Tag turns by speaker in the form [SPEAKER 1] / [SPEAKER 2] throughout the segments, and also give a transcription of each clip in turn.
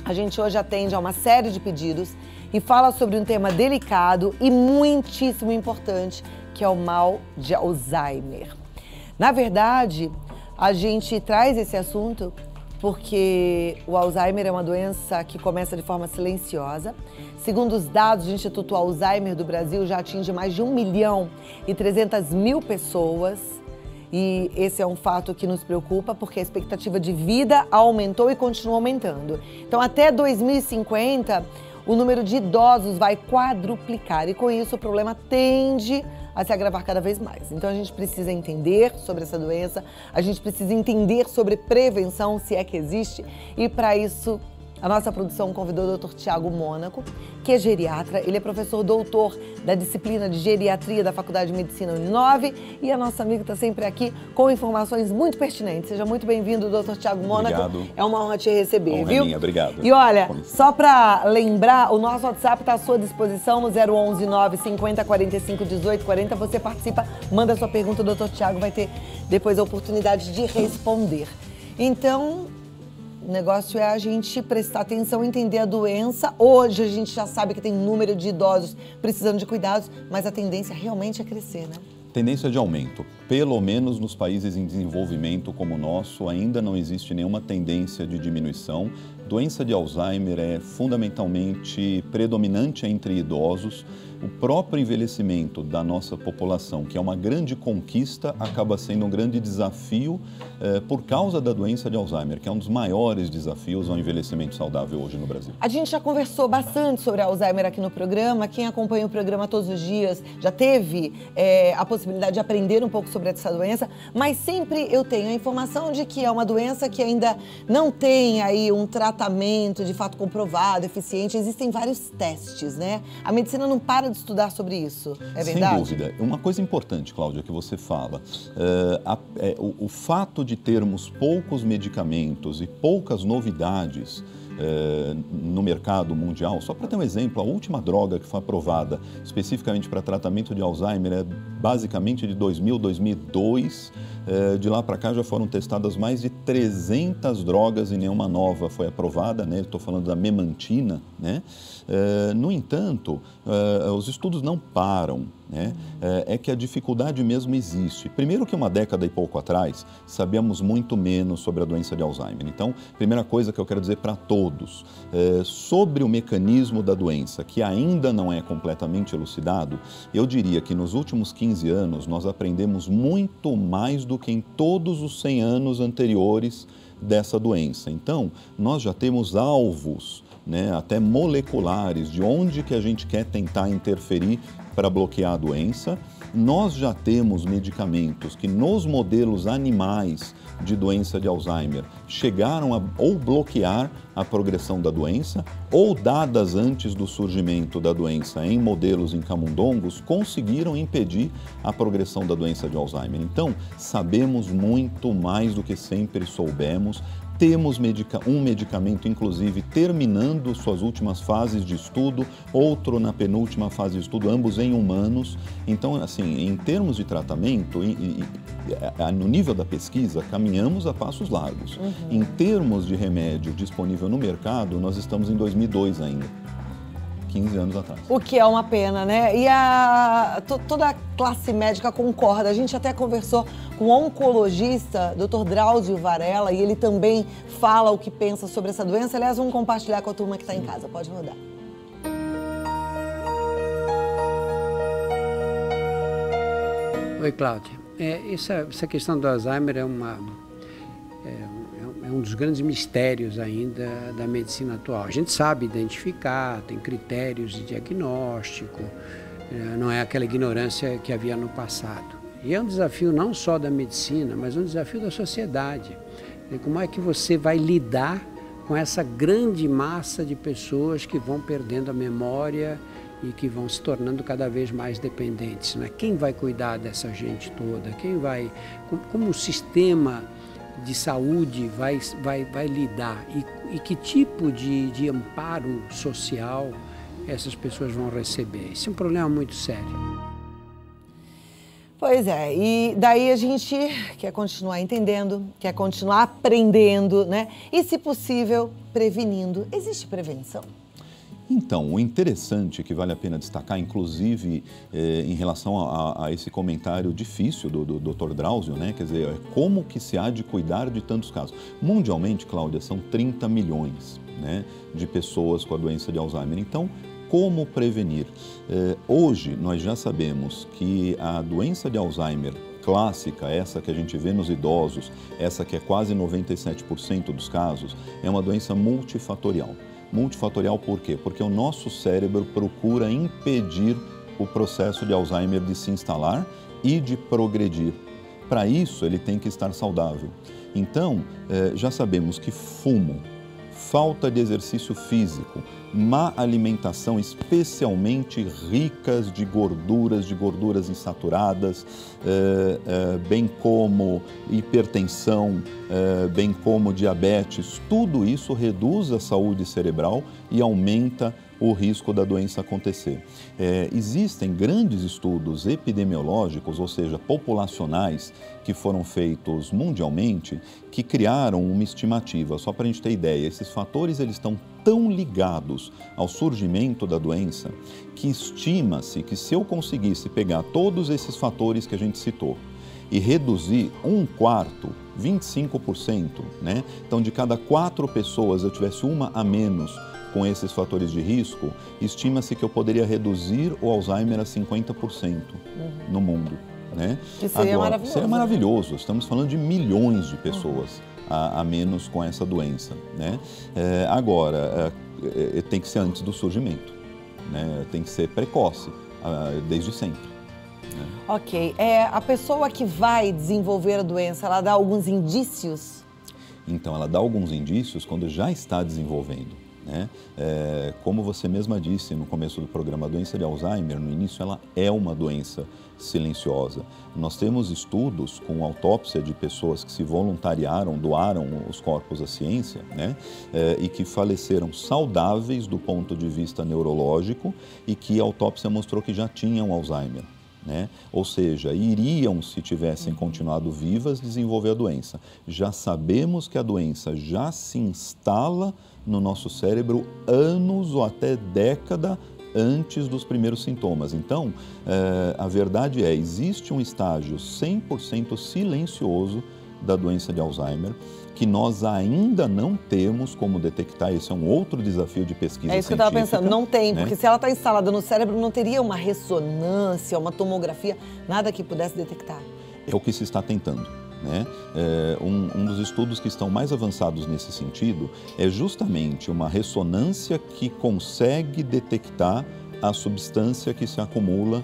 [SPEAKER 1] A gente hoje atende a uma série de pedidos e fala sobre um tema delicado e muitíssimo importante, que é o mal de Alzheimer. Na verdade, a gente traz esse assunto porque o Alzheimer é uma doença que começa de forma silenciosa. Segundo os dados do Instituto Alzheimer do Brasil, já atinge mais de 1.300.000 pessoas. E esse é um fato que nos preocupa, porque a expectativa de vida aumentou e continua aumentando. Então, até 2050, o número de idosos vai quadruplicar. E com isso, o problema tende a se agravar cada vez mais. Então, a gente precisa entender sobre essa doença, a gente precisa entender sobre prevenção, se é que existe. E, para isso, a nossa produção convidou o Dr. Tiago Mônaco, que é geriatra. Ele é professor doutor da disciplina de geriatria da Faculdade de Medicina Uninove. E a nossa amiga está sempre aqui com informações muito pertinentes. Seja muito bem-vindo, Dr. Tiago Mônaco.
[SPEAKER 2] Obrigado.
[SPEAKER 1] É uma honra te receber,
[SPEAKER 2] honra
[SPEAKER 1] viu?
[SPEAKER 2] Minha, obrigado.
[SPEAKER 1] E olha, só para lembrar, o nosso WhatsApp está à sua disposição no 011 950 45 18 40. Você participa, manda sua pergunta, o Dr. Tiago vai ter depois a oportunidade de responder. Então, o negócio é a gente prestar atenção, entender a doença. Hoje a gente já sabe que tem um número de idosos precisando de cuidados, mas a tendência realmente é crescer, né?
[SPEAKER 2] Tendência de aumento. Pelo menos nos países em desenvolvimento como o nosso, ainda não existe nenhuma tendência de diminuição. Doença de Alzheimer é fundamentalmente predominante entre idosos. O próprio envelhecimento da nossa população, que é uma grande conquista, acaba sendo um grande desafio por causa da doença de Alzheimer, que é um dos maiores desafios ao envelhecimento saudável hoje no Brasil.
[SPEAKER 1] A gente já conversou bastante sobre Alzheimer aqui no programa. Quem acompanha o programa todos os dias já teve a possibilidade de aprender um pouco sobre essa doença, mas sempre eu tenho a informação de que é uma doença que ainda não tem aí um tratamento de fato comprovado, eficiente. Existem vários testes, né? A medicina não para de estudar sobre isso, é verdade?
[SPEAKER 2] Sem dúvida. Uma coisa importante, Cláudia, que você fala, o fato de termos poucos medicamentos e poucas novidades no mercado mundial, só para ter um exemplo, a última droga que foi aprovada especificamente para tratamento de Alzheimer é basicamente de 2000, 2002, de lá para cá já foram testadas mais de 300 drogas e nenhuma nova foi aprovada, né? Estou falando da memantina, né? No entanto, os estudos não param, né? É que a dificuldade mesmo existe. Primeiro que uma década e pouco atrás, sabíamos muito menos sobre a doença de Alzheimer. Então, primeira coisa que eu quero dizer para todos, sobre o mecanismo da doença, que ainda não é completamente elucidado, eu diria que nos últimos 15 anos nós aprendemos muito mais do que em todos os 100 anos anteriores dessa doença. Então, nós já temos alvos, né, até moleculares, de onde que a gente quer tentar interferir para bloquear a doença. Nós já temos medicamentos que nos modelos animais de doença de Alzheimer chegaram a ou bloquear a progressão da doença ou, dadas antes do surgimento da doença em modelos em camundongos, conseguiram impedir a progressão da doença de Alzheimer. Então, sabemos muito mais do que sempre soubemos. Temos um medicamento, inclusive, terminando suas últimas fases de estudo, outro na penúltima fase de estudo, ambos em humanos. Então, assim, em termos de tratamento, no nível da pesquisa, caminhamos a passos largos. Em termos de remédio disponível no mercado, nós estamos em 2002 ainda. 15 anos atrás.
[SPEAKER 1] O que é uma pena, né? E toda a classe médica concorda. A gente até conversou com o oncologista, Dr. Drauzio Varela, e ele também fala o que pensa sobre essa doença. Aliás, vamos compartilhar com a turma que está em casa. Pode rodar.
[SPEAKER 3] Oi, Cláudia. Essa questão do Alzheimer é um dos grandes mistérios ainda da medicina atual. A gente sabe identificar, tem critérios de diagnóstico, não é aquela ignorância que havia no passado. E é um desafio não só da medicina, mas um desafio da sociedade. Como é que você vai lidar com essa grande massa de pessoas que vão perdendo a memória e que vão se tornando cada vez mais dependentes, né? Quem vai cuidar dessa gente toda? Como o sistema de saúde vai lidar e que tipo de amparo social essas pessoas vão receber? Esse é um problema muito sério.
[SPEAKER 1] Pois é, e daí a gente quer continuar entendendo, quer continuar aprendendo, né? E, se possível, prevenindo. Existe prevenção?
[SPEAKER 2] Então, o interessante que vale a pena destacar, inclusive em relação a esse comentário difícil do Dr. Drauzio, né? Quer dizer, como que se há de cuidar de tantos casos? Mundialmente, Cláudia, são 30 milhões, né, de pessoas com a doença de Alzheimer. Então, como prevenir? Hoje, nós já sabemos que a doença de Alzheimer clássica, essa que a gente vê nos idosos, essa que é quase 97% dos casos, é uma doença multifatorial. Multifatorial por quê? Porque o nosso cérebro procura impedir o processo de Alzheimer de se instalar e de progredir. Para isso, ele tem que estar saudável. Então, já sabemos que fumo, falta de exercício físico, má alimentação, especialmente ricas de gorduras insaturadas, bem como hipertensão, bem como diabetes, tudo isso reduz a saúde cerebral e aumenta o risco da doença acontecer. Existem grandes estudos epidemiológicos, ou seja, populacionais, que foram feitos mundialmente, que criaram uma estimativa. Só para a gente ter ideia, esses fatores eles estão tão ligados ao surgimento da doença que estima-se que se eu conseguisse pegar todos esses fatores que a gente citou e reduzir 1/4, 25%, né? Então, de cada 4 pessoas eu tivesse uma a menos com esses fatores de risco, estima-se que eu poderia reduzir o Alzheimer a 50% no mundo, né?
[SPEAKER 1] Que seria
[SPEAKER 2] Agora,
[SPEAKER 1] maravilhoso.
[SPEAKER 2] seria maravilhoso. Estamos falando de milhões de pessoas a menos com essa doença, né? Agora, tem que ser antes do surgimento, né? Tem que ser precoce, desde sempre.
[SPEAKER 1] Ok. A pessoa que vai desenvolver a doença, ela dá alguns indícios?
[SPEAKER 2] Então, ela dá alguns indícios quando já está desenvolvendo, né? Como você mesma disse no começo do programa, a doença de Alzheimer, no início, ela é uma doença silenciosa. Nós temos estudos com autópsia de pessoas que se voluntariaram, doaram os corpos à ciência, né? E que faleceram saudáveis do ponto de vista neurológico e que a autópsia mostrou que já tinham Alzheimer, né? Ou seja, iriam, se tivessem continuado vivas, desenvolver a doença. Já sabemos que a doença já se instala no nosso cérebro anos ou até década antes dos primeiros sintomas. Então, a verdade existe um estágio 100% silencioso da doença de Alzheimer, que nós ainda não temos como detectar. Esse é um outro desafio de pesquisa científica.
[SPEAKER 1] É isso que eu estava pensando, não tem,
[SPEAKER 2] né?
[SPEAKER 1] porque se ela está instalada no cérebro, não teria uma ressonância, uma tomografia, nada que pudesse detectar.
[SPEAKER 2] É o que se está tentando, né? Um dos estudos que estão mais avançados nesse sentido é justamente uma ressonância que consegue detectar a substância que se acumula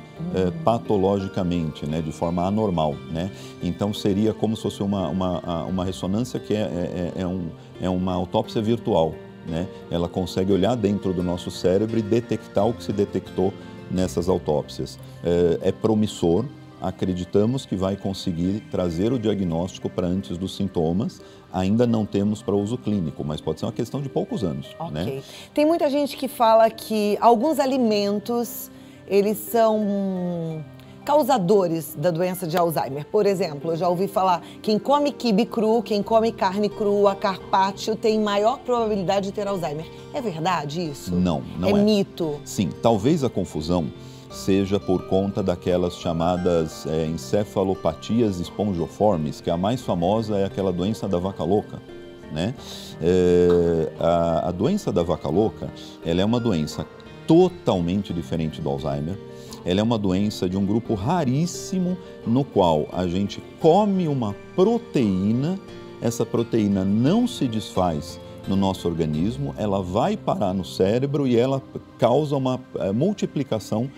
[SPEAKER 2] patologicamente, né, de forma anormal, né? Então seria como se fosse uma ressonância que é uma autópsia virtual, né? Ela consegue olhar dentro do nosso cérebro e detectar o que se detectou nessas autópsias. É promissor. Acreditamos que vai conseguir trazer o diagnóstico para antes dos sintomas. Ainda não temos para uso clínico, mas pode ser uma questão de poucos anos.
[SPEAKER 1] Ok.
[SPEAKER 2] Né?
[SPEAKER 1] Tem muita gente que fala que alguns alimentos, eles são causadores da doença de Alzheimer. Por exemplo, eu já ouvi falar, quem come quibe cru, quem come carne crua, carpaccio, tem maior probabilidade de ter Alzheimer. É verdade isso?
[SPEAKER 2] Não é.
[SPEAKER 1] É mito?
[SPEAKER 2] Sim, talvez a confusão seja por conta daquelas chamadas encefalopatias esponjoformes, que a mais famosa é aquela doença da vaca louca, né? A doença da vaca louca, ela é uma doença totalmente diferente do Alzheimer. Ela é uma doença de um grupo raríssimo, no qual a gente come uma proteína, essa proteína não se desfaz no nosso organismo, ela vai parar no cérebro e ela causa uma multiplicação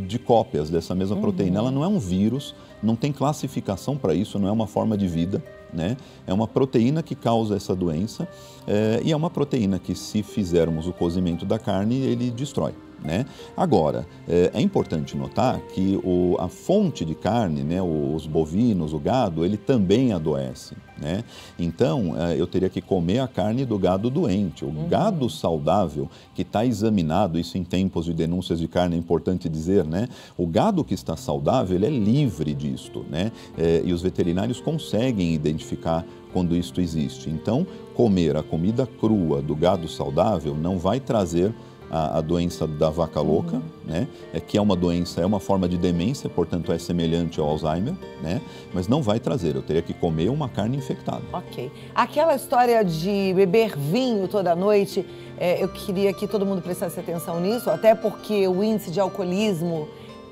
[SPEAKER 2] de cópias dessa mesma proteína. Ela não é um vírus, não tem classificação para isso, não é uma forma de vida, né? É uma proteína que causa essa doença e é uma proteína que, se fizermos o cozimento da carne, ele destrói. né? Agora, é importante notar que a fonte de carne, né, os bovinos, o gado, ele também adoece, né? Então, eu teria que comer a carne do gado doente. O gado saudável, que está examinado, isso em tempos de denúncias de carne é importante dizer, né? O gado que está saudável, ele é livre disto, né? E os veterinários conseguem identificar quando isto existe. Então, comer a comida crua do gado saudável não vai trazer a doença da vaca louca, né? Que é uma doença, é uma forma de demência, portanto é semelhante ao Alzheimer, né? Mas não vai trazer, eu teria que comer uma carne infectada.
[SPEAKER 1] Ok. Aquela história de beber vinho toda noite, eu queria que todo mundo prestasse atenção nisso, até porque o índice de alcoolismo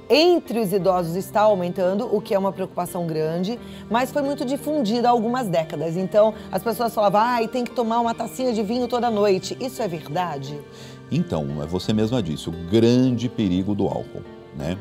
[SPEAKER 1] entre os idosos está aumentando, o que é uma preocupação grande, mas foi muito difundida há algumas décadas. Então, as pessoas falavam, tem que tomar uma tacinha de vinho toda noite. Isso é verdade?
[SPEAKER 2] Então, você mesma disse, o grande perigo do álcool, né?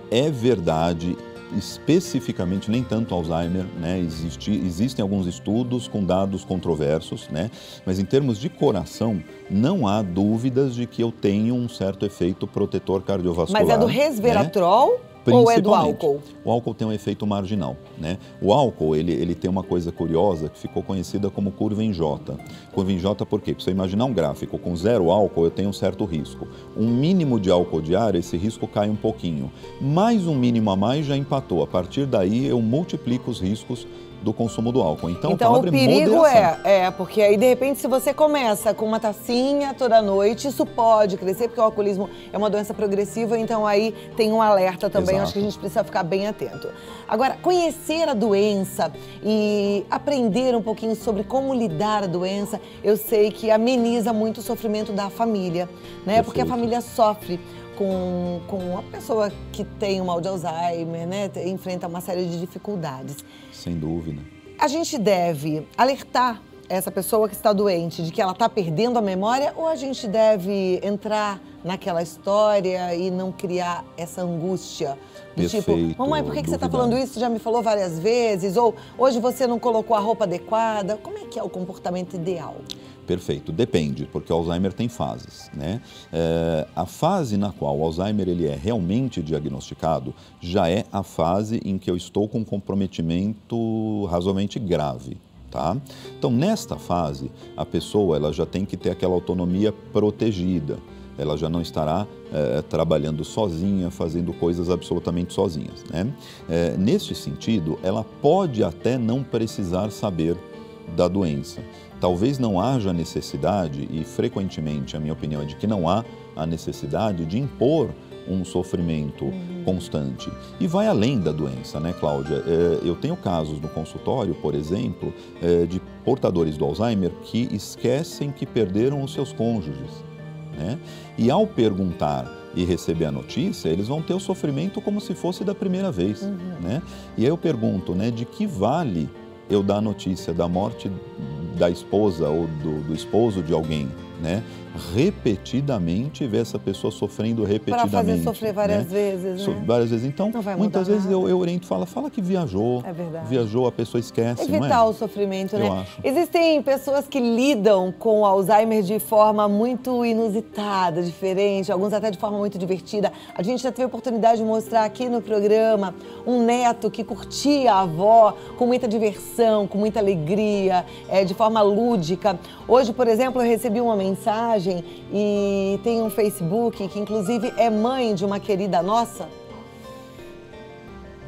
[SPEAKER 2] É verdade, especificamente, nem tanto Alzheimer, né? Existem alguns estudos com dados controversos, né? Mas em termos de coração, não há dúvidas de que eu tenho um certo efeito protetor cardiovascular.
[SPEAKER 1] Mas é do resveratrol? Né? Ou é do álcool?
[SPEAKER 2] O álcool tem um efeito marginal, né? O álcool, ele tem uma coisa curiosa que ficou conhecida como curva em J. Curva em J por quê? Para você imaginar um gráfico com 0 álcool, eu tenho um certo risco. Um mínimo de álcool diário, esse risco cai um pouquinho. Mais um mínimo a mais já empatou. A partir daí, eu multiplico os riscos do consumo do álcool. Então a palavra
[SPEAKER 1] o perigo
[SPEAKER 2] moderação.
[SPEAKER 1] Porque aí de repente se você começa com uma tacinha toda noite, isso pode crescer, porque o alcoolismo é uma doença progressiva, então aí tem um alerta também, acho que a gente precisa ficar bem atento. Agora, conhecer a doença e aprender um pouquinho sobre como lidar a doença, eu sei que ameniza muito o sofrimento da família, né? Porque a família sofre com a pessoa que tem o mal de Alzheimer, né? Enfrenta uma série de dificuldades.
[SPEAKER 2] Sem dúvida.
[SPEAKER 1] A gente deve alertar essa pessoa que está doente de que ela está perdendo a memória, ou a gente deve entrar naquela história e não criar essa angústia?
[SPEAKER 2] Perfeito,
[SPEAKER 1] mamãe, por que você está falando isso? Você já me falou várias vezes. Ou hoje você não colocou a roupa adequada. Como é que é o comportamento ideal?
[SPEAKER 2] Perfeito, depende, porque o Alzheimer tem fases, né? A fase na qual o Alzheimer ele é realmente diagnosticado já é a fase em que eu estou com um comprometimento razoavelmente grave, tá? Então, nesta fase, a pessoa ela já tem que ter aquela autonomia protegida. Ela já não estará trabalhando sozinha, fazendo coisas absolutamente sozinhas, né? Neste sentido, ela pode até não precisar saber da doença. Talvez não haja necessidade, e frequentemente a minha opinião é de que não há a necessidade de impor um sofrimento constante. E vai além da doença, né, Cláudia? Eu tenho casos no consultório, por exemplo, de portadores do Alzheimer que esquecem que perderam os seus cônjuges, né? E ao perguntar e receber a notícia, eles vão ter o sofrimento como se fosse da primeira vez, né? E aí eu pergunto, né, de que vale eu dar a notícia da morte da esposa ou do esposo de alguém, né? Repetidamente, ver essa pessoa sofrendo repetidamente.
[SPEAKER 1] Para fazer sofrer várias vezes, né?
[SPEAKER 2] Várias vezes. Então, muitas vezes eu oriento, fala que viajou.
[SPEAKER 1] É verdade.
[SPEAKER 2] Viajou, a pessoa esquece,
[SPEAKER 1] evitar
[SPEAKER 2] não é?
[SPEAKER 1] o sofrimento, né?
[SPEAKER 2] Eu acho.
[SPEAKER 1] Existem pessoas que lidam com o Alzheimer de forma muito inusitada, diferente, alguns até de forma muito divertida. A gente já teve a oportunidade de mostrar aqui no programa um neto que curtia a avó com muita diversão, com muita alegria, de forma lúdica. Hoje, por exemplo, eu recebi uma mensagem e tem um Facebook que inclusive é mãe de uma querida nossa,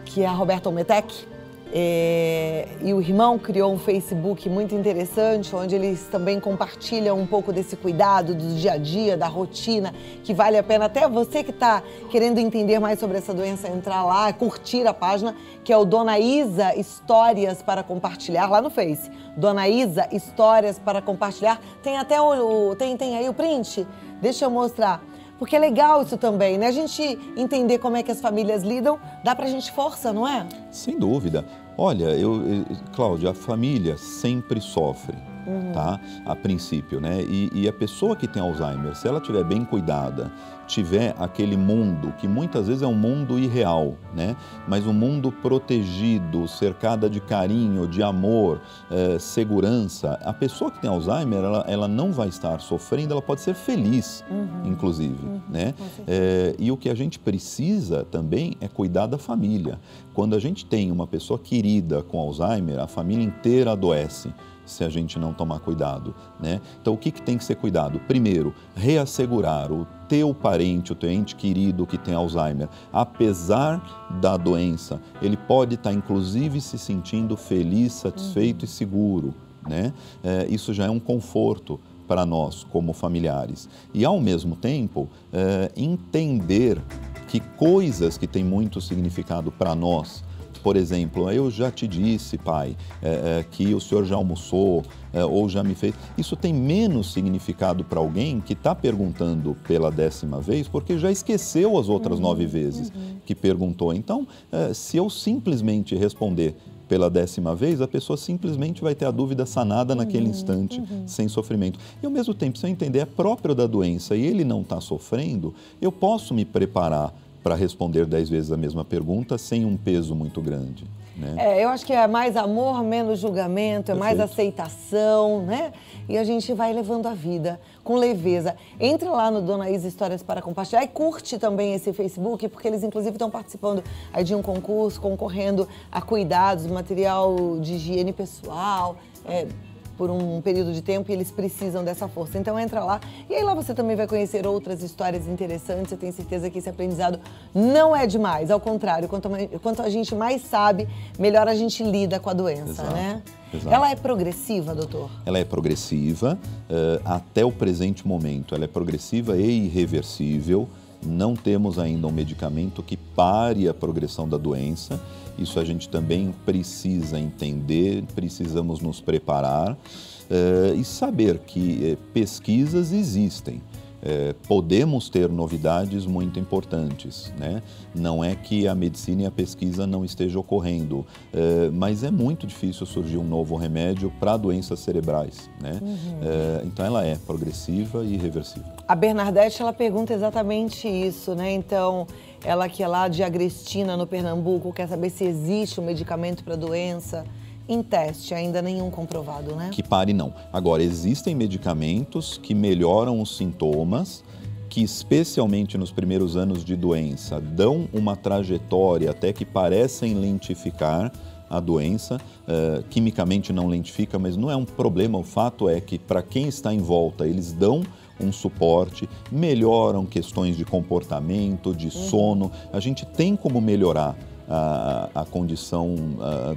[SPEAKER 1] que é a Roberta Ometec, e o irmão criou um Facebook muito interessante, onde eles também compartilham um pouco desse cuidado do dia a dia, da rotina, que vale a pena até você que está querendo entender mais sobre essa doença entrar lá, curtir a página, que é o Dona Isa Histórias para Compartilhar, lá no Face. Dona Isa Histórias para Compartilhar. Tem até tem aí o print? Deixa eu mostrar. Porque é legal isso também, né? A gente entender como é que as famílias lidam, dá pra gente força, não é?
[SPEAKER 2] Sem dúvida. Olha, Cláudia, a família sempre sofre, tá? A princípio, né? E a pessoa que tem Alzheimer, se ela estiver bem cuidada, tiver aquele mundo, que muitas vezes é um mundo irreal, né? Mas um mundo protegido, cercada de carinho, de amor, segurança, a pessoa que tem Alzheimer, ela não vai estar sofrendo, ela pode ser feliz, inclusive, né? E o que a gente precisa também é cuidar da família. Quando a gente tem uma pessoa querida com Alzheimer, a família inteira adoece se a gente não tomar cuidado, né? Então, o que tem que ser cuidado? Primeiro, reassegurar o teu parente, o teu ente querido que tem Alzheimer, apesar da doença, ele pode estar, inclusive, se sentindo feliz, satisfeito e seguro, né? Isso já é um conforto para nós, como familiares. E, ao mesmo tempo, entender que coisas que têm muito significado para nós, por exemplo, eu já te disse, pai, que o senhor já almoçou ou já me fez. Isso tem menos significado para alguém que está perguntando pela 10ª vez, porque já esqueceu as outras 9 vezes que perguntou. Então, se eu simplesmente responder pela 10ª vez, a pessoa simplesmente vai ter a dúvida sanada naquele instante, sem sofrimento. E, ao mesmo tempo, se eu entender é próprio da doença e ele não está sofrendo, eu posso me preparar para responder 10 vezes a mesma pergunta sem um peso muito grande, né?
[SPEAKER 1] Eu acho que é mais amor, menos julgamento, é mais aceitação, né? E a gente vai levando a vida com leveza. Entre lá no Dona Isa Histórias para Compartilhar e curte também esse Facebook, porque eles inclusive estão participando aí de um concurso, concorrendo a cuidados, material de higiene pessoal, por um período de tempo, e eles precisam dessa força. Então entra lá e aí lá você também vai conhecer outras histórias interessantes. Eu tenho certeza que esse aprendizado não é demais, ao contrário, quanto a gente mais sabe, melhor a gente lida com a doença, né? Exato. Ela é progressiva, doutor?
[SPEAKER 2] Ela é progressiva até o presente momento. Ela é progressiva e irreversível. Não temos ainda um medicamento que pare a progressão da doença. Isso a gente também precisa entender, precisamos nos preparar e saber que pesquisas existem. Podemos ter novidades muito importantes, né? Não é que a medicina e a pesquisa não estejam ocorrendo, mas é muito difícil surgir um novo remédio para doenças cerebrais, né? Então ela é progressiva e irreversível.
[SPEAKER 1] A Bernadette, ela pergunta exatamente isso, né? Então, ela que é lá de Agrestina, no Pernambuco, quer saber se existe um medicamento para a doença. Em teste, ainda nenhum comprovado, né?
[SPEAKER 2] Que pare não. Agora, existem medicamentos que melhoram os sintomas, que especialmente nos primeiros anos de doença, dão uma trajetória até que parecem lentificar a doença. Quimicamente não lentifica, mas não é um problema. O fato é que para quem está em volta, eles dão um suporte, melhoram questões de comportamento, de sono. A gente tem como melhorar a condição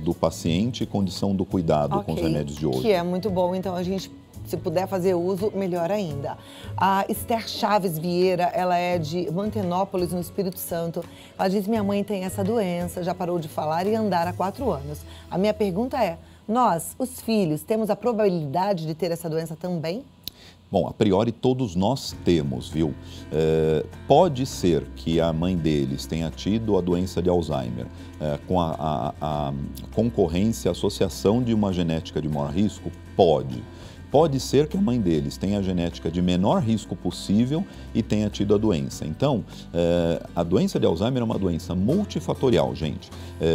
[SPEAKER 2] do paciente e condição do cuidado com os remédios de hoje.
[SPEAKER 1] Que é muito bom, então a gente, se puder fazer uso, melhor ainda. A Esther Chaves Vieira, ela é de Mantenópolis, no Espírito Santo. Ela diz: minha mãe tem essa doença, já parou de falar e andar há 4 anos. A minha pergunta é, nós, os filhos, temos a probabilidade de ter essa doença também?
[SPEAKER 2] Bom, a priori todos nós temos, viu? Pode ser que a mãe deles tenha tido a doença de Alzheimer com a concorrência, a associação de uma genética de maior risco? Pode. Pode ser que a mãe deles tenha a genética de menor risco possível e tenha tido a doença. Então, a doença de Alzheimer é uma doença multifatorial, gente.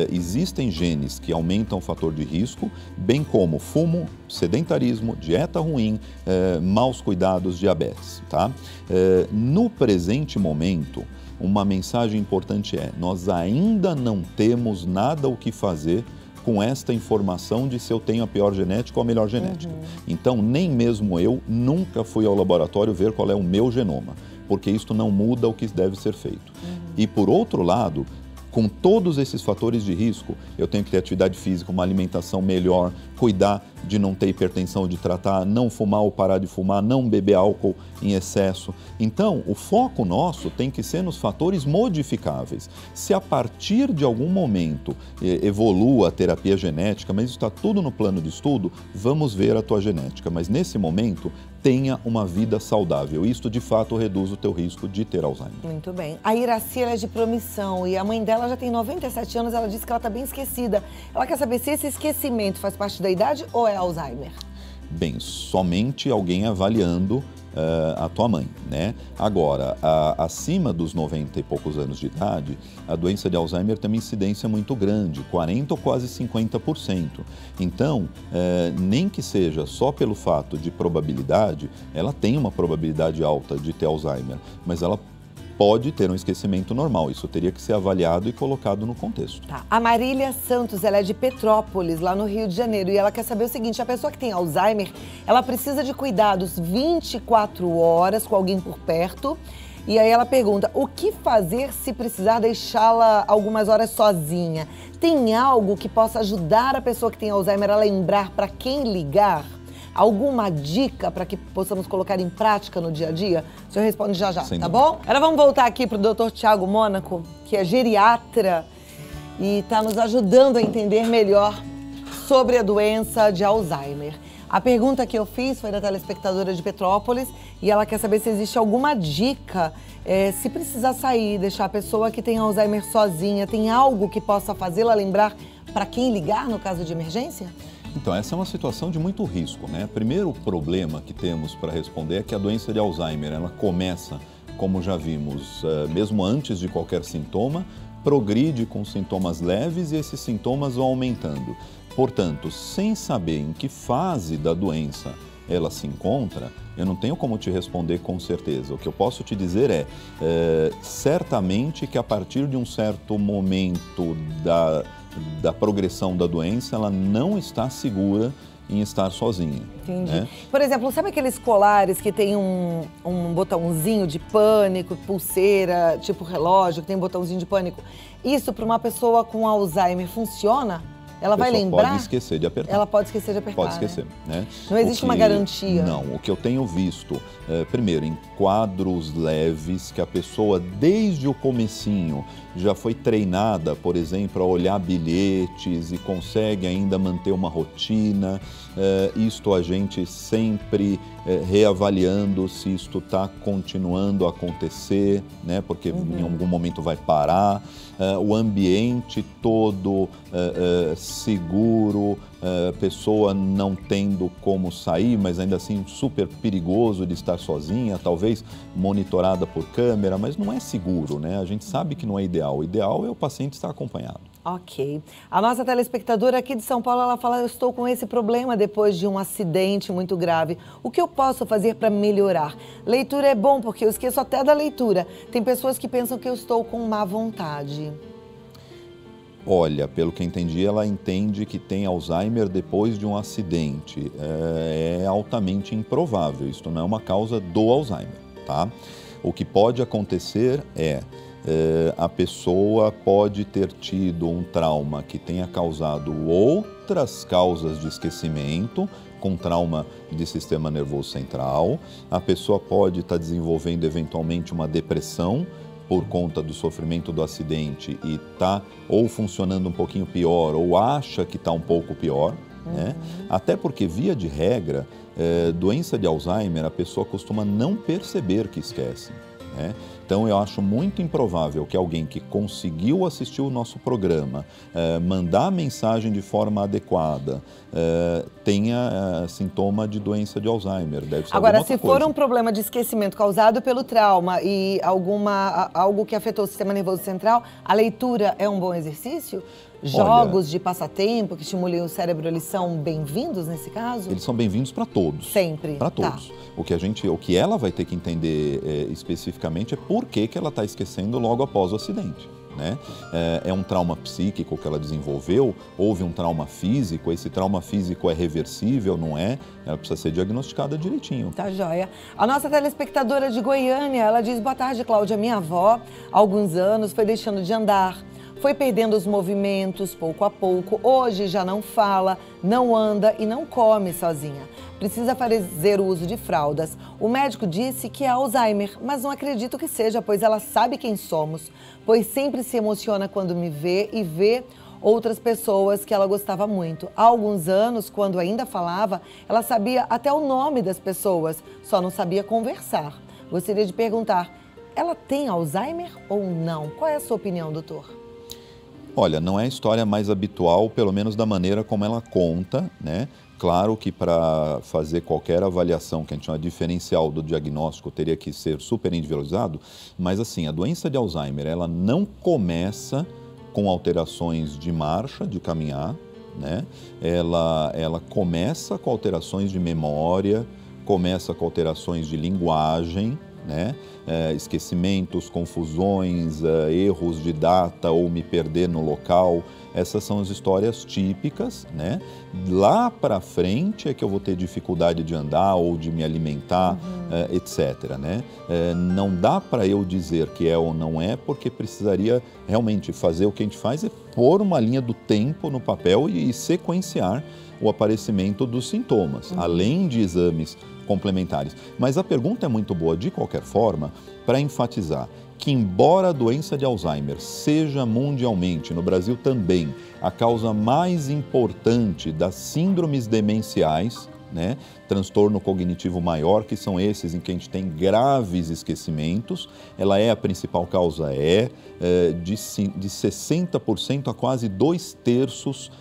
[SPEAKER 2] Existem genes que aumentam o fator de risco, bem como fumo, sedentarismo, dieta ruim, maus cuidados, diabetes, tá? No presente momento, uma mensagem importante é: nós ainda não temos nada o que fazer com esta informação de se eu tenho a pior genética ou a melhor genética. Então, nem mesmo eu nunca fui ao laboratório ver qual é o meu genoma, porque isto não muda o que deve ser feito. E, por outro lado, com todos esses fatores de risco, eu tenho que ter atividade física, uma alimentação melhor, cuidar de não ter hipertensão, de tratar, não fumar ou parar de fumar, não beber álcool em excesso. Então, o foco nosso tem que ser nos fatores modificáveis. Se a partir de algum momento evolua a terapia genética, mas isso está tudo no plano de estudo, vamos ver a tua genética. Mas nesse momento, tenha uma vida saudável. Isto, de fato, reduz o teu risco de ter Alzheimer.
[SPEAKER 1] Muito bem. A Iraci, ela é de Promissão e a mãe dela já tem 97 anos, ela disse que ela está bem esquecida. Ela quer saber se esse esquecimento faz parte da idade ou é Alzheimer?
[SPEAKER 2] Bem, somente alguém avaliando a tua mãe, né? Agora, acima dos 90 e poucos anos de idade, a doença de Alzheimer tem uma incidência muito grande, 40% ou quase 50%. Então, nem que seja só pelo fato de probabilidade, ela tem uma probabilidade alta de ter Alzheimer, mas ela pode ter um esquecimento normal. Isso teria que ser avaliado e colocado no contexto.
[SPEAKER 1] Tá. A Marília Santos, ela é de Petrópolis, lá no Rio de Janeiro, e ela quer saber o seguinte: a pessoa que tem Alzheimer, ela precisa de cuidados 24 horas com alguém por perto. E aí ela pergunta, o que fazer se precisar deixá-la algumas horas sozinha? Tem algo que possa ajudar a pessoa que tem Alzheimer a lembrar para quem ligar? Alguma dica para que possamos colocar em prática no dia a dia? O senhor responde já, tá bom? Agora vamos voltar aqui para o Dr. Tiago Mônaco, que é geriatra e está nos ajudando a entender melhor sobre a doença de Alzheimer. A pergunta que eu fiz foi da telespectadora de Petrópolis e ela quer saber se existe alguma dica, se precisar sair, deixar a pessoa que tem Alzheimer sozinha, tem algo que possa fazê-la lembrar para quem ligar no caso de emergência?
[SPEAKER 2] Então, essa é uma situação de muito risco, né? Primeiro problema que temos para responder é que a doença de Alzheimer, ela começa, como já vimos, mesmo antes de qualquer sintoma, progride com sintomas leves e esses sintomas vão aumentando. Portanto, sem saber em que fase da doença ela se encontra, eu não tenho como te responder com certeza. O que eu posso te dizer é, certamente que a partir de um certo momento da progressão da doença, ela não está segura em estar sozinha.
[SPEAKER 1] Entendi.
[SPEAKER 2] Né?
[SPEAKER 1] Por exemplo, sabe aqueles colares que tem um botãozinho de pânico, pulseira, tipo relógio, que tem um botãozinho de pânico? Isso para uma pessoa com Alzheimer funciona? Ela vai lembrar?
[SPEAKER 2] Pode esquecer de apertar.
[SPEAKER 1] Ela pode esquecer de apertar.
[SPEAKER 2] Pode esquecer, né?
[SPEAKER 1] Não existe uma garantia.
[SPEAKER 2] Não, o que eu tenho visto, primeiro, em quadros leves, que a pessoa desde o comecinho já foi treinada, por exemplo, a olhar bilhetes e consegue ainda manter uma rotina. Isto a gente sempre reavaliando se isto está continuando a acontecer, né? Porque em algum momento vai parar. O ambiente todo seguro, pessoa não tendo como sair, mas ainda assim super perigoso de estar sozinha, talvez monitorada por câmera, mas não é seguro, né? A gente sabe que não é ideal. O ideal é o paciente estar acompanhado.
[SPEAKER 1] Ok. A nossa telespectadora aqui de São Paulo, ela fala, eu estou com esse problema depois de um acidente muito grave. O que eu posso fazer para melhorar? Leitura é bom, porque eu esqueço até da leitura. Tem pessoas que pensam que eu estou com má vontade.
[SPEAKER 2] Olha, pelo que entendi, ela entende que tem Alzheimer depois de um acidente. É altamente improvável, isto não é uma causa do Alzheimer, tá? O que pode acontecer a pessoa pode ter tido um trauma que tenha causado outras causas de esquecimento, com trauma de sistema nervoso central. A pessoa pode estar desenvolvendo eventualmente uma depressão por conta do sofrimento do acidente e está ou funcionando um pouquinho pior ou acha que está um pouco pior, né? Até porque, via de regra, doença de Alzheimer, a pessoa costuma não perceber que esquece. Então, eu acho muito improvável que alguém que conseguiu assistir o nosso programa, mandar a mensagem de forma adequada, tenha sintoma de doença de Alzheimer. Deve ser
[SPEAKER 1] Agora,
[SPEAKER 2] alguma
[SPEAKER 1] se
[SPEAKER 2] outra coisa.
[SPEAKER 1] for um problema de esquecimento causado pelo trauma e algo que afetou o sistema nervoso central, a leitura é um bom exercício? Jogos de passatempo que estimulem o cérebro, eles são bem-vindos nesse caso?
[SPEAKER 2] Eles são bem-vindos para todos.
[SPEAKER 1] Sempre?
[SPEAKER 2] Para todos. Tá. O que ela vai ter que entender especificamente é por que ela está esquecendo logo após o acidente. Né? É um trauma psíquico que ela desenvolveu, houve um trauma físico, esse trauma físico é reversível, não é? Ela precisa ser diagnosticada direitinho.
[SPEAKER 1] Tá joia. A nossa telespectadora de Goiânia, ela diz, boa tarde, Cláudia, minha avó, há alguns anos, foi deixando de andar, foi perdendo os movimentos pouco a pouco, hoje já não fala, não anda e não come sozinha. Precisa fazer o uso de fraldas. O médico disse que é Alzheimer, mas não acredito que seja, pois ela sabe quem somos, pois sempre se emociona quando me vê e vê outras pessoas que ela gostava muito. Há alguns anos, quando ainda falava, ela sabia até o nome das pessoas, só não sabia conversar. Gostaria de perguntar, ela tem Alzheimer ou não? Qual é a sua opinião, doutor?
[SPEAKER 2] Olha, não é a história mais habitual, pelo menos da maneira como ela conta, né? Claro que para fazer qualquer avaliação que a gente chama de diferencial do diagnóstico teria que ser super individualizado, mas assim, a doença de Alzheimer, ela não começa com alterações de marcha, de caminhar, né? Ela começa com alterações de memória, começa com alterações de linguagem, né? Esquecimentos, confusões, erros de data ou me perder no local. Essas são as histórias típicas, né? Lá para frente é que eu vou ter dificuldade de andar ou de me alimentar, etc, né? Não dá para eu dizer que é ou não é, porque precisaria realmente fazer o que a gente faz, é pôr uma linha do tempo no papel e sequenciar o aparecimento dos sintomas, além de exames complementares. Mas a pergunta é muito boa, de qualquer forma, para enfatizar que, embora a doença de Alzheimer seja mundialmente, no Brasil também, a causa mais importante das síndromes demenciais, né? Transtorno cognitivo maior, que são esses em que a gente tem graves esquecimentos, ela é a principal causa, de 60% a quase 2/3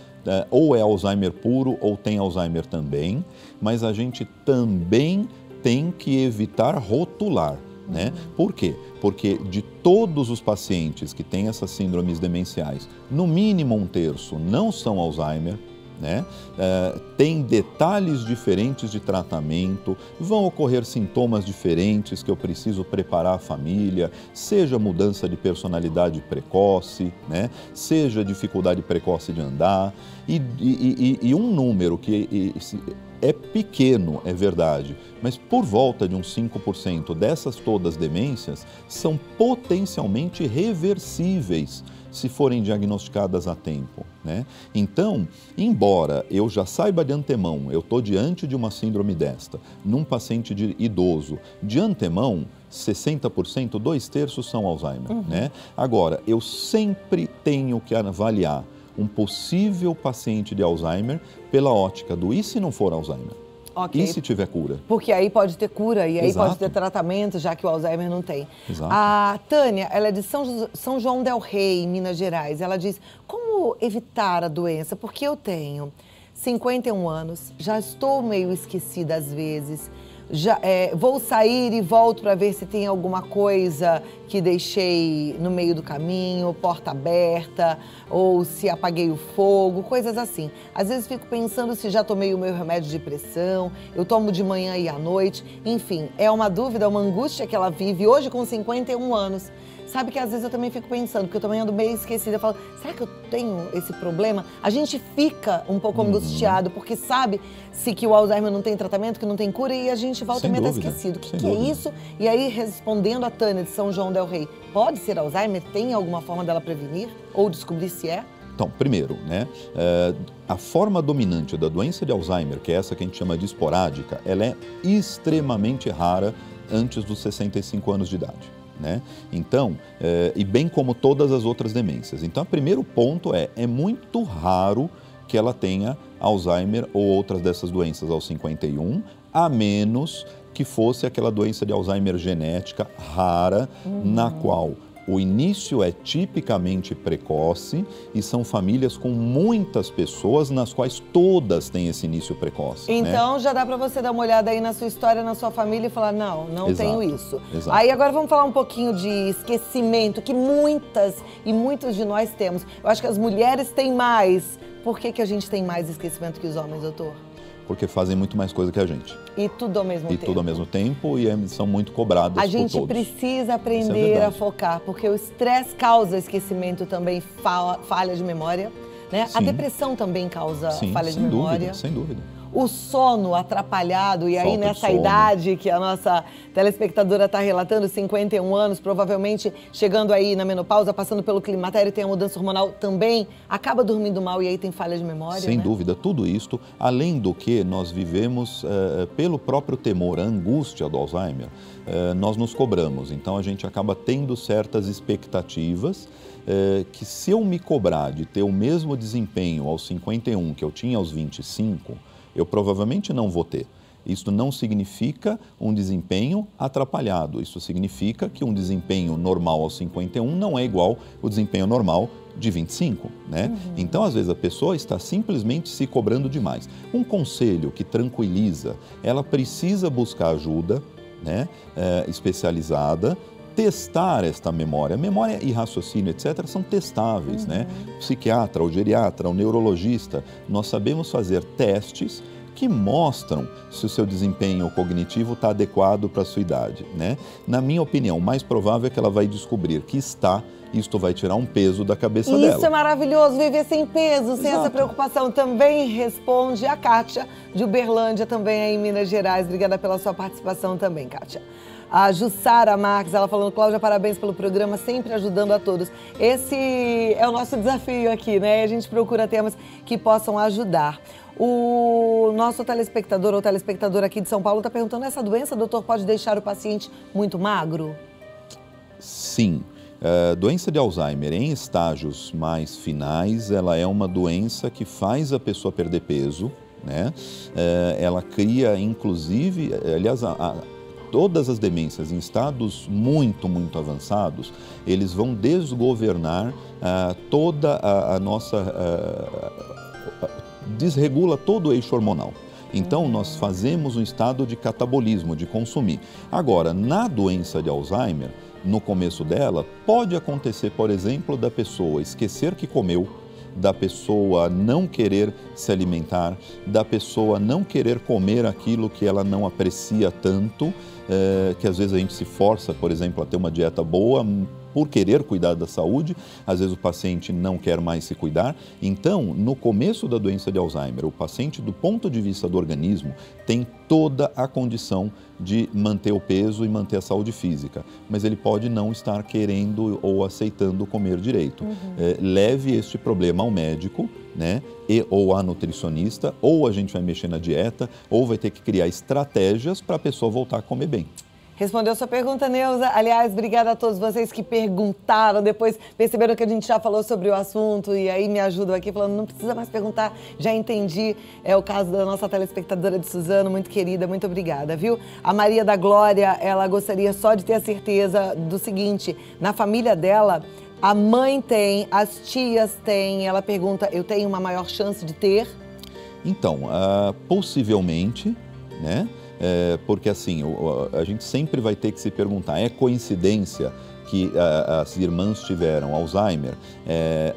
[SPEAKER 2] ou é Alzheimer puro ou tem Alzheimer também, mas a gente também tem que evitar rotular, né? Por quê? Porque de todos os pacientes que têm essas síndromes demenciais, no mínimo 1/3 não são Alzheimer, né? Tem detalhes diferentes de tratamento, vão ocorrer sintomas diferentes que eu preciso preparar a família, seja mudança de personalidade precoce, né? Seja dificuldade precoce de andar, e um número que é pequeno, é verdade, mas por volta de uns 5% dessas todas demências são potencialmente reversíveis se forem diagnosticadas a tempo, né? Então, embora eu já saiba de antemão, eu estou diante de uma síndrome desta, num paciente idoso, de antemão, 60%, 2/3 são Alzheimer, né? Agora, eu sempre tenho que avaliar um possível paciente de Alzheimer pela ótica do e se não for Alzheimer?
[SPEAKER 1] Okay.
[SPEAKER 2] E se tiver cura?
[SPEAKER 1] Porque aí pode ter cura e aí
[SPEAKER 2] Exato.
[SPEAKER 1] pode ter tratamento, já que o Alzheimer não tem.
[SPEAKER 2] Exato.
[SPEAKER 1] A Tânia, ela é de São João del Rei, Minas Gerais. Ela diz, como evitar a doença? Porque eu tenho 51 anos, já estou meio esquecida às vezes, vou sair e volto para ver se tem alguma coisa que deixei no meio do caminho, porta aberta, ou se apaguei o fogo, coisas assim. Às vezes fico pensando se já tomei o meu remédio de pressão, eu tomo de manhã e à noite, enfim, é uma dúvida, uma angústia que ela vive hoje com 51 anos. Sabe que às vezes eu também fico pensando, porque eu também ando meio esquecida, eu falo, será que eu tenho esse problema? A gente fica um pouco angustiado, porque sabe que o Alzheimer não tem tratamento, que não tem cura, e a gente volta e meia esquecido. O que é isso? E aí, respondendo a Tânia de São João del Rei, pode ser Alzheimer? Tem alguma forma dela prevenir ou descobrir se é?
[SPEAKER 2] Então, primeiro, né, a forma dominante da doença de Alzheimer, que é essa que a gente chama de esporádica, ela é extremamente rara antes dos 65 anos de idade, né? Então, e bem como todas as outras demências. Então, o primeiro ponto é muito raro que ela tenha Alzheimer ou outras dessas doenças aos 51, a menos que fosse aquela doença de Alzheimer genética rara, na qual o início é tipicamente precoce e são famílias com muitas pessoas nas quais todas têm esse início precoce.
[SPEAKER 1] Então, né? Já dá para você dar uma olhada aí na sua história, na sua família e falar, não
[SPEAKER 2] Exato.
[SPEAKER 1] Tenho isso.
[SPEAKER 2] Exato.
[SPEAKER 1] Aí agora vamos falar um pouquinho de esquecimento, que muitas e muitos de nós temos. Eu acho que as mulheres têm mais. Por que a gente tem mais esquecimento que os homens, doutor?
[SPEAKER 2] Porque fazem muito mais coisa que a gente.
[SPEAKER 1] E tudo ao mesmo tempo.
[SPEAKER 2] E tudo ao mesmo tempo e são muito cobradas por todos.
[SPEAKER 1] A gente precisa aprender a focar, porque o estresse causa esquecimento também, falha de memória, né? A depressão também causa falha de memória.
[SPEAKER 2] Sem dúvida.
[SPEAKER 1] O sono atrapalhado, e aí
[SPEAKER 2] Falta
[SPEAKER 1] nessa idade que a nossa telespectadora está relatando, 51 anos, provavelmente chegando aí na menopausa, passando pelo climatério, tem a mudança hormonal também, acaba dormindo mal e aí tem falha de memória,
[SPEAKER 2] Sem dúvida, tudo isto, além do que nós vivemos pelo próprio temor, a angústia do Alzheimer, nós nos cobramos, então a gente acaba tendo certas expectativas que se eu me cobrar de ter o mesmo desempenho aos 51 que eu tinha aos 25, eu provavelmente não vou ter. Isso não significa um desempenho atrapalhado. Isso significa que um desempenho normal aos 51 não é igual ao desempenho normal de 25, né? Então, às vezes, a pessoa está simplesmente se cobrando demais. Um conselho que tranquiliza, ela precisa buscar ajuda, né, especializada, testar esta memória. Memória e raciocínio, etc., são testáveis, né? O psiquiatra, o geriatra, o neurologista, nós sabemos fazer testes que mostram se o seu desempenho cognitivo está adequado para a sua idade, né? Na minha opinião, o mais provável é que ela vai descobrir que está. Isto vai tirar um peso da cabeça dela.
[SPEAKER 1] Isso é maravilhoso, viver sem peso, sem essa preocupação. Também responde a Kátia, de Uberlândia, também aí em Minas Gerais. Obrigada pela sua participação também, Kátia. A Jussara Marques, ela falando, Cláudia, parabéns pelo programa, sempre ajudando a todos. Esse é o nosso desafio aqui, né? A gente procura temas que possam ajudar. O nosso telespectador ou telespectadora aqui de São Paulo está perguntando, essa doença, doutor, pode deixar o paciente muito magro?
[SPEAKER 2] Sim. Doença de Alzheimer em estágios mais finais, ela é uma doença que faz a pessoa perder peso, né? Ela cria, inclusive, aliás, todas as demências em estados muito avançados, eles vão desgovernar toda a nossa... desregula todo o eixo hormonal. Então, nós fazemos um estado de catabolismo, de consumir. Agora, na doença de Alzheimer, no começo dela, pode acontecer, por exemplo, da pessoa esquecer que comeu, da pessoa não querer se alimentar, da pessoa não querer comer aquilo que ela não aprecia tanto, que às vezes a gente se força, por exemplo, a ter uma dieta boa, por querer cuidar da saúde, às vezes o paciente não quer mais se cuidar. Então, no começo da doença de Alzheimer, o paciente, do ponto de vista do organismo, tem toda a condição de manter o peso e manter a saúde física, mas ele pode não estar querendo ou aceitando comer direito. Leve este problema ao médico, né? Ou a nutricionista, ou a gente vai mexer na dieta, ou vai ter que criar estratégias para a pessoa voltar a comer bem.
[SPEAKER 1] Respondeu sua pergunta, Neuza. Aliás, obrigada a todos vocês que perguntaram, depois perceberam que a gente já falou sobre o assunto e aí me ajudam aqui falando, não precisa mais perguntar, já entendi. É o caso da nossa telespectadora de Suzano, muito querida, muito obrigada, viu? A Maria da Glória, ela gostaria só de ter a certeza do seguinte, na família dela, a mãe tem, as tias têm, ela pergunta, eu tenho uma maior chance de ter?
[SPEAKER 2] Então, possivelmente, né? Porque assim, a gente sempre vai ter que se perguntar, é coincidência que as irmãs tiveram Alzheimer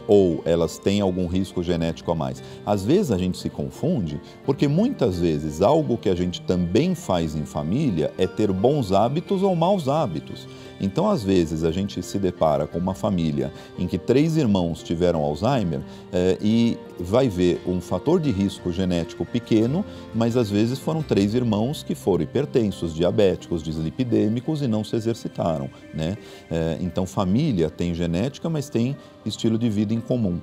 [SPEAKER 2] ou elas têm algum risco genético a mais? Às vezes a gente se confunde, porque muitas vezes algo que a gente também faz em família é ter bons hábitos ou maus hábitos. Então, às vezes, a gente se depara com uma família em que 3 irmãos tiveram Alzheimer e vai ver um fator de risco genético pequeno, mas às vezes foram 3 irmãos que foram hipertensos, diabéticos, dislipidêmicos e não se exercitaram, né? Então, família tem genética, mas tem estilo de vida em comum.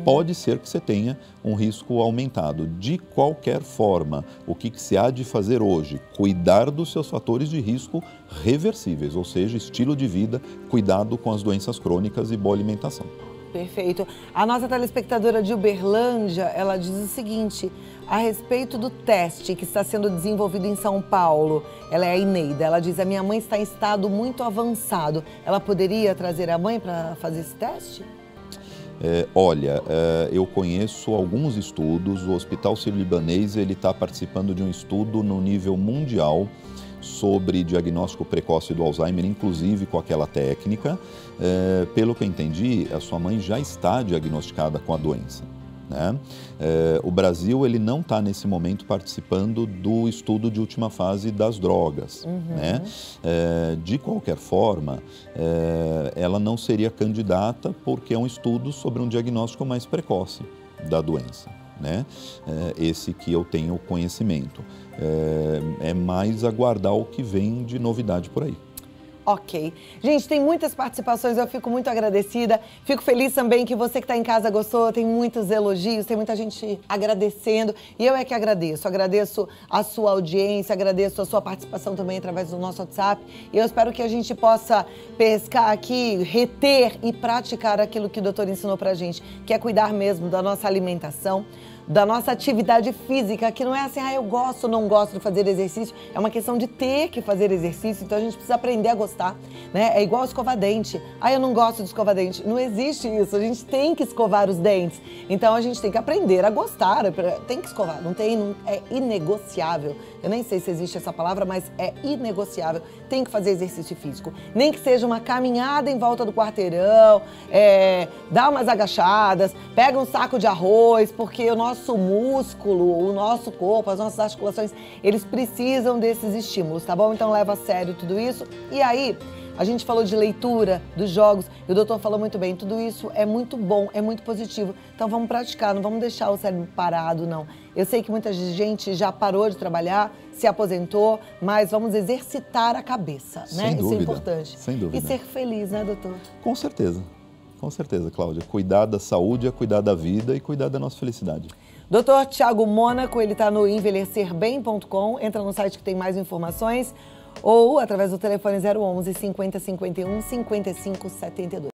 [SPEAKER 2] Pode ser que você tenha um risco aumentado. De qualquer forma, o que se há de fazer hoje? Cuidar dos seus fatores de risco reversíveis, ou seja, estilo de vida, cuidado com as doenças crônicas e boa alimentação.
[SPEAKER 1] Perfeito. A nossa telespectadora de Uberlândia, ela diz o seguinte, a respeito do teste que está sendo desenvolvido em São Paulo, ela é a Ineida, ela diz, a minha mãe está em estado muito avançado, ela poderia trazer a mãe para fazer esse teste?
[SPEAKER 2] Olha, eu conheço alguns estudos, o Hospital Sírio-Libanês está participando de um estudo no nível mundial sobre diagnóstico precoce do Alzheimer, inclusive com aquela técnica. Pelo que eu entendi, a sua mãe já está diagnosticada com a doença, né? O Brasil ele não está nesse momento participando do estudo de última fase das drogas, né? De qualquer forma, ela não seria candidata porque é um estudo sobre um diagnóstico mais precoce da doença, né? Esse que eu tenho conhecimento. É mais aguardar o que vem de novidade por aí.
[SPEAKER 1] Ok. Gente, tem muitas participações, eu fico muito agradecida. Fico feliz também que você que está em casa gostou, tem muitos elogios, tem muita gente agradecendo. E eu é que agradeço. Agradeço a sua audiência, agradeço a sua participação também através do nosso WhatsApp. E eu espero que a gente possa pescar aqui, reter e praticar aquilo que o doutor ensinou pra gente, que é cuidar mesmo da nossa alimentação, da nossa atividade física, que não é assim, eu gosto ou não gosto de fazer exercício, é uma questão de ter que fazer exercício, então a gente precisa aprender a gostar, né? É igual escovar dente. Eu não gosto de escovar dente. Não existe isso, a gente tem que escovar os dentes. Então a gente tem que aprender a gostar, tem que escovar, é inegociável. Eu nem sei se existe essa palavra, mas é inegociável. Tem que fazer exercício físico. Nem que seja uma caminhada em volta do quarteirão, dá umas agachadas, pega um saco de arroz, porque o nosso músculo, o nosso corpo, as nossas articulações, eles precisam desses estímulos, tá bom? Então leva a sério tudo isso. E aí, a gente falou de leitura, dos jogos, e o doutor falou muito bem, tudo isso é muito bom, é muito positivo. Então vamos praticar, não vamos deixar o cérebro parado, não. Eu sei que muita gente já parou de trabalhar, se aposentou, mas vamos exercitar a cabeça, né?
[SPEAKER 2] Sem dúvida,
[SPEAKER 1] isso é importante.
[SPEAKER 2] Sem dúvida.
[SPEAKER 1] E ser feliz, né, doutor?
[SPEAKER 2] Com certeza, Cláudia. Cuidar da saúde é cuidar da vida e cuidar da nossa felicidade.
[SPEAKER 1] Doutor Thiago Mônaco, ele está no envelhecerbem.com, entra no site que tem mais informações, ou através do telefone 011 50 51 55 72.